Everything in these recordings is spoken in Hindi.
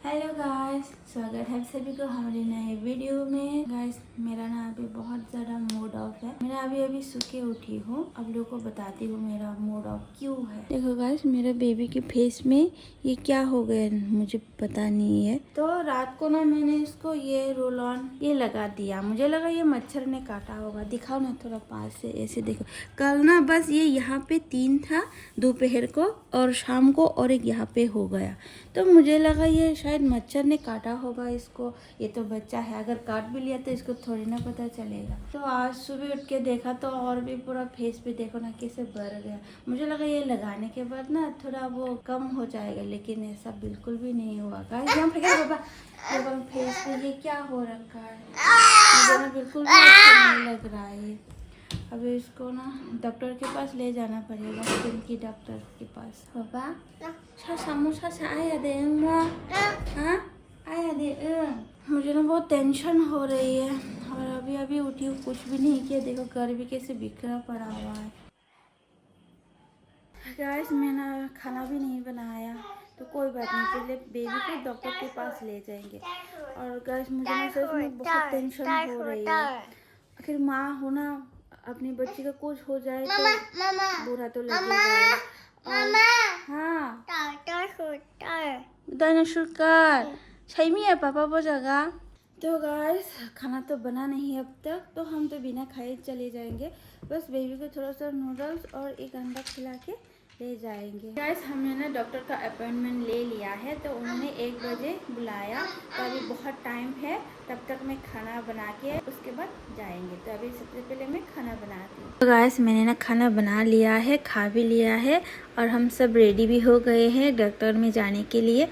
हेलो गाइस, स्वागत है सभी को हमारे नए वीडियो में। गाइस मेरा ना अभी बहुत ज़्यादा मूड ऑफ है। मैं अभी सो के उठी हूँ। अब लोगों को बताती हूँ मेरा मूड ऑफ क्यों है। देखो गाइस, मेरा बेबी के फेस में ये क्या हो गया मुझे पता नहीं है। तो रात को ना मैंने इसको ये रोल ऑन ये लगा दिया। मुझे लगा ये मच्छर ने काटा होगा। दिखाओ ना थोड़ा पास से, ऐसे देखो। कल ना बस ये यहाँ पे 3 था दोपहर को और शाम को, और एक यहाँ पे हो गया। तो मुझे लगा ये शायद मच्छर ने काटा होगा इसको। ये तो बच्चा है, अगर काट भी लिया तो इसको थोड़ी ना पता चलेगा। तो आज सुबह उठ के देखा तो और भी पूरा फेस पे देखो ना कैसे भर गया। मुझे लगा ये लगाने के बाद ना थोड़ा वो कम हो जाएगा, लेकिन ऐसा बिल्कुल भी नहीं हुआ। बाबा फेस पे ये क्या हो रखा है, मुझे ना बिल्कुल भी अच्छा नहीं लग रहा है। अभी इसको ना डॉक्टर के पास ले जाना पड़ेगा, स्किन की डॉक्टर के पास। पापा समोसा से आया दे, हाँ आया दे। मुझे ना बहुत टेंशन हो रही है और अभी उठी हूँ, कुछ भी नहीं किया। देखो घर भी कैसे बिखरा पड़ा हुआ है। गाइस मैं ना खाना भी नहीं बनाया, तो कोई बात नहीं, पहले बेबी को डॉक्टर के पास ले जाएंगे। और गाइस मुझे ना सच में बहुत टेंशन हो रही है। आखिर माँ हो ना, अपनी बच्ची का कुछ हो जाए तो बुरा तो लगेगा। और हाँ डायनासोर सही में है पापा वो जगह। तो गाइस खाना तो बना नहीं अब तक, तो हम तो बिना खाए चले जाएंगे। बस बेबी को थोड़ा सा नूडल्स और एक अंडा खिला के ले जाएंगे। गाइस हमने ना डॉक्टर का अपॉइंटमेंट ले लिया है, तो उन्होंने 1 बजे बुलाया। तो अभी बहुत टाइम है, तब तक मैं खाना बना के उसके बाद जाएंगे। तो अभी सबसे पहले मैं खाना बनाती हूँ। तो गाइस मैंने ना खाना बना लिया है, खा भी लिया है, और हम सब रेडी भी हो गए हैं डॉक्टर में जाने के लिए।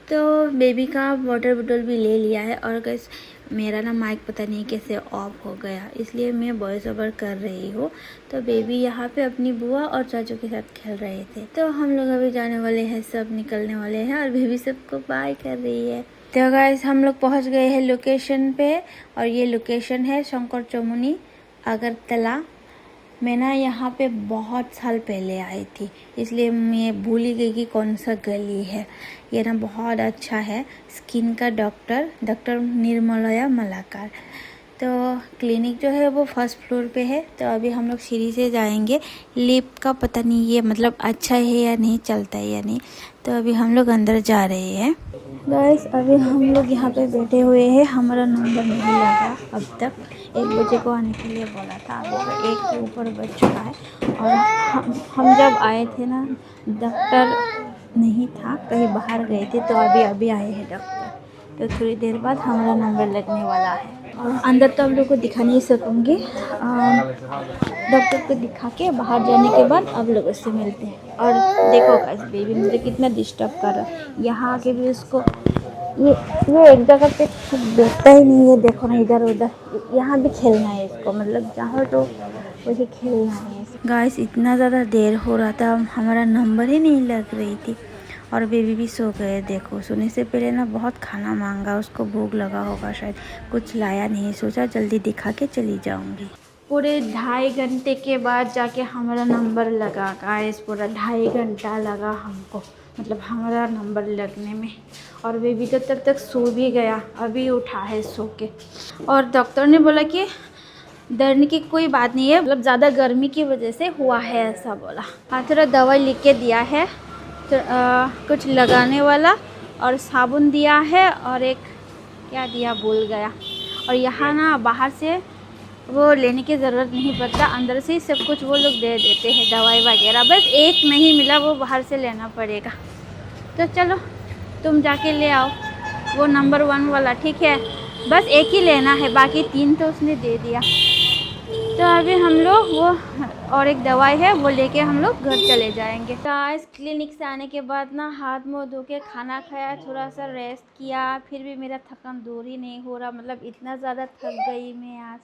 तो बेबी का वाटर बोतल भी ले लिया है। और गाइस मेरा ना माइक पता नहीं कैसे ऑफ हो गया, इसलिए मैं वॉइस ओवर कर रही हूँ। तो बेबी यहाँ पे अपनी बुआ और चाचू के साथ खेल रहे थे। तो हम लोग अभी जाने वाले हैं, सब निकलने वाले हैं, और बेबी सबको बाय कर रही है। तो गाइस हम लोग पहुँच गए हैं लोकेशन पे, और ये लोकेशन है शंकर चौमुनी अगरतला। मैं ना यहाँ पे बहुत साल पहले आई थी, इसलिए मैं भूल ही गई कि कौन सा गली है। ये ना बहुत अच्छा है, स्किन का डॉक्टर निर्मलया मलाकार। तो क्लिनिक जो है वो फर्स्ट फ्लोर पे है। तो अभी हम लोग सीढ़ी से जाएंगे। लिफ्ट का पता नहीं ये मतलब अच्छा है या नहीं, चलता है या नहीं। तो अभी हम लोग अंदर जा रहे हैं। गाइस अभी हम लोग यहाँ पे बैठे हुए हैं, हमारा नंबर नहीं लगा अब तक। 1 बजे को आने के लिए बोला था, अभी तो 1 के ऊपर बज चुका है। और हम जब आए थे ना डॉक्टर नहीं था, कहीं बाहर गए थे, तो अभी आए हैं डॉक्टर। तो थोड़ी देर बाद हमारा नंबर लगने वाला है। और अंदर तो आप लोग को दिखा नहीं सकूँगी, डॉक्टर को दिखा के बाहर जाने के बाद आप लोगों से मिलते हैं। और देखो गाइस बेबी मुझे कितना डिस्टर्ब कर रहा है। यहाँ आके भी उसको ये एक जगह पे बैठता ही नहीं है। देखो ना इधर उधर, यहाँ भी खेलना है इसको, मतलब जहाँ तो वही खेलना है। गाइस इतना ज़्यादा देर हो रहा था, हमारा नंबर ही नहीं लग रही थी, और बेबी भी सो गए। देखो सोने से पहले ना बहुत खाना मांगा, उसको भूख लगा होगा शायद, कुछ लाया नहीं। सोचा जल्दी दिखा के चली जाऊंगी। पूरे 2.5 घंटे के बाद जाके हमारा नंबर लगा। गाइस पूरा 2.5 घंटा लगा हमको, मतलब हमारा नंबर लगने में। और बेबी तो तब तक सो भी गया, अभी उठा है सो के। और डॉक्टर ने बोला कि डरने की कोई बात नहीं है, मतलब ज़्यादा गर्मी की वजह से हुआ है ऐसा बोला। हाँ थोड़ा दवाई लिख के दिया है, तो कुछ लगाने वाला, और साबुन दिया है, और एक क्या दिया भूल गया। और यहाँ ना बाहर से वो लेने की ज़रूरत नहीं पड़ता, अंदर से ही सब कुछ वो लोग दे देते हैं दवाई वगैरह। बस एक नहीं मिला, वो बाहर से लेना पड़ेगा। तो चलो तुम जाके ले आओ वो नंबर 1 वाला, ठीक है? बस एक ही लेना है, बाकी 3 तो उसने दे दिया। तो अभी हम लोग वो और एक दवाई है वो लेके हम लोग घर चले जाएंगे। तो आज क्लिनिक से आने के बाद ना हाथ मुँह धो के खाना खाया, थोड़ा सा रेस्ट किया, फिर भी मेरा थकान दूर ही नहीं हो रहा। मतलब इतना ज़्यादा थक गई मैं आज,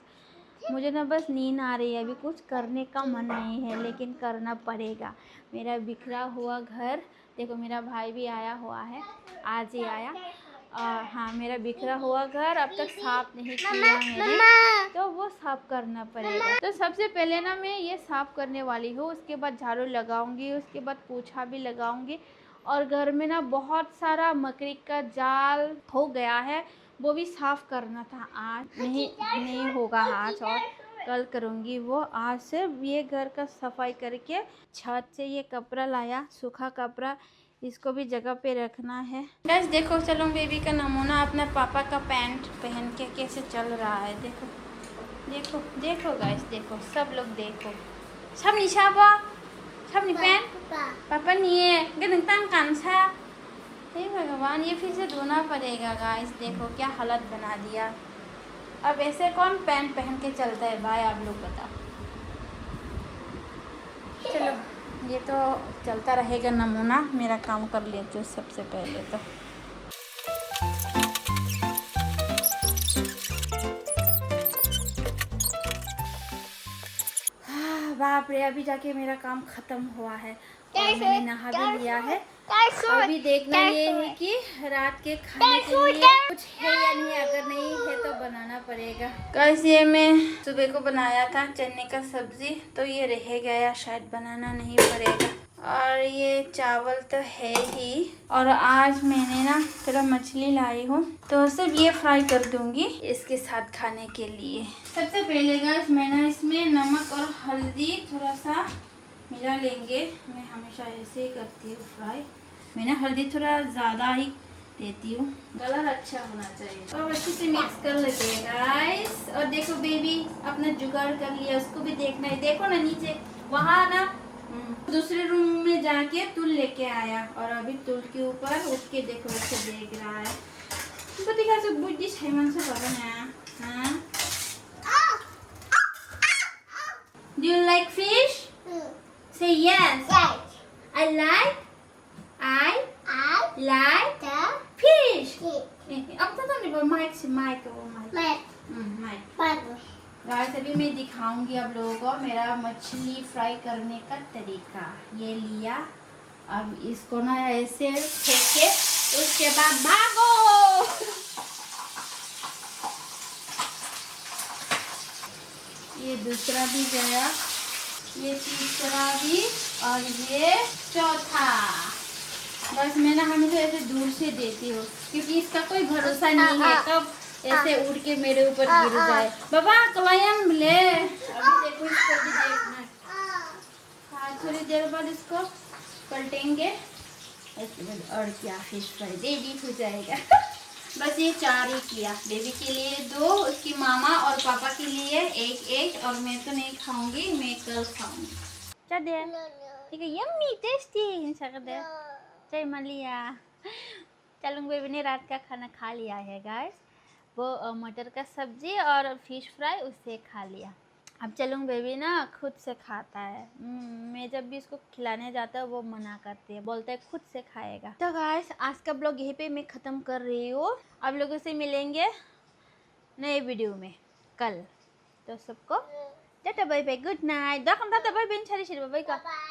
मुझे ना बस नींद आ रही है। अभी कुछ करने का मन नहीं है, लेकिन करना पड़ेगा। मेरा बिखरा हुआ घर देखो, मेरा भाई भी आया हुआ है, आज ही आया। हाँ मेरा बिखरा हुआ घर अब तक साफ़ नहीं किया मैंने, तो वो साफ़ करना पड़ेगा। तो सबसे पहले ना मैं ये साफ़ करने वाली हूँ, उसके बाद झाड़ू लगाऊंगी, उसके बाद पोछा भी लगाऊंगी, और घर में ना बहुत सारा मकड़ी का जाल हो गया है, वो भी साफ करना था। आज नहीं होगा आज, और कल करूँगी वो। आज सिर्फ ये घर का सफाई करके छत से ये कपड़ा लाया, सूखा कपड़ा, इसको भी जगह पे रखना है। गाइस देखो, चलो बेबी का नमूना अपने पापा का पैंट पहन के कैसे चल रहा है। देखो देखो देखो गाइस, देखो सब लोग देखो। सब निशाबा सब पैंट पापा नहीं है गन तंग कांसा। हे भगवान, ये फिर से धोना पड़ेगा गाइस। देखो क्या हालत बना दिया। अब ऐसे कौन पैंट पहन के चलता है भाई, आप लोग बताओ। चलो ये तो चलता रहेगा नमूना, मेरा काम कर लेती हूँ सबसे पहले तो। बाप रे, अभी जाके मेरा काम खत्म हुआ है और मैंने नहा भी लिया है। अभी देखना ये है कि रात के खाने के लिए कुछ है या नहीं। अगर नहीं है तो बनाना पड़ेगा। गाइस ये मैं सुबह को बनाया था चने का सब्जी, तो ये रह गया, शायद बनाना नहीं पड़ेगा। और ये चावल तो है ही। और आज मैंने ना थोड़ा मछली लाई हूँ, तो सिर्फ ये फ्राई कर दूंगी इसके साथ खाने के लिए। सबसे पहले गाइस मैंने इसमें नमक और हल्दी थोड़ा सा मिला लेंगे। मैं हमेशा ऐसे ही करती हूँ फ्राई। मैंने हल्दी थोड़ा ज़्यादा ही देती हूँ, कलर अच्छा होना चाहिए। और अच्छे से मिक्स कर लेते हैं गाइस। और देखो बेबी अपना जुगाड़ कर लिया, उसको भी देखना है। देखो ना नीचे वहाँ ना दूसरे रूम में जाके तुल लेके आया, और अभी तुल के ऊपर उठ के देखो ऐसे देख रहा है। तो दिखा सब बुद्धि छेमन से पता ना। हाँ, do you like fish? Say yes. I like fish. अब तो नहीं बोल, माइक से माइक गाइस अभी मैं दिखाऊंगी आप लोगों को मेरा मछली फ्राई करने का तरीका। ये लिया, अब इसको ना ऐसे फेंके, उसके बाद भागो। ये दूसरा भी गया, ये तीसरा भी, और ये चौथा। बस मैं ना हमेशा ऐसे दूर से देती हूँ, क्योंकि इसका कोई भरोसा नहीं है कब ऐसे उड़ के मेरे ऊपर गिर जाए। बाबा क्लायन ले, अभी देखो इसको भी देखना। हाँ, थोड़ी देर बाद इसको पलटेंगे, और क्या फिश फ्राई रेडी हो जाएगा। बस ये 4 ही किया। बेबी के लिए 2, उसकी मामा और पापा के लिए 1, और मैं तो नहीं खाऊंगी, मैं कल खाऊंगी। ठीक है, यम्मी टेस्टी जय मलिया। चलूंग बेबी ने रात का खाना खा लिया है गाइस, वो मटर का सब्जी और फिश फ्राई उससे खा लिया। अब चलूंग बेबी ना खुद से खाता है। मैं जब भी इसको खिलाने जाता है वो मना करती है, बोलता है खुद से खाएगा। तो गाइस आज का ब्लॉग यहीं पे मैं ख़त्म कर रही हूँ। आप लोगों से मिलेंगे नए वीडियो में कल। तो सबको टाटा bye bye, good night. Bye bye.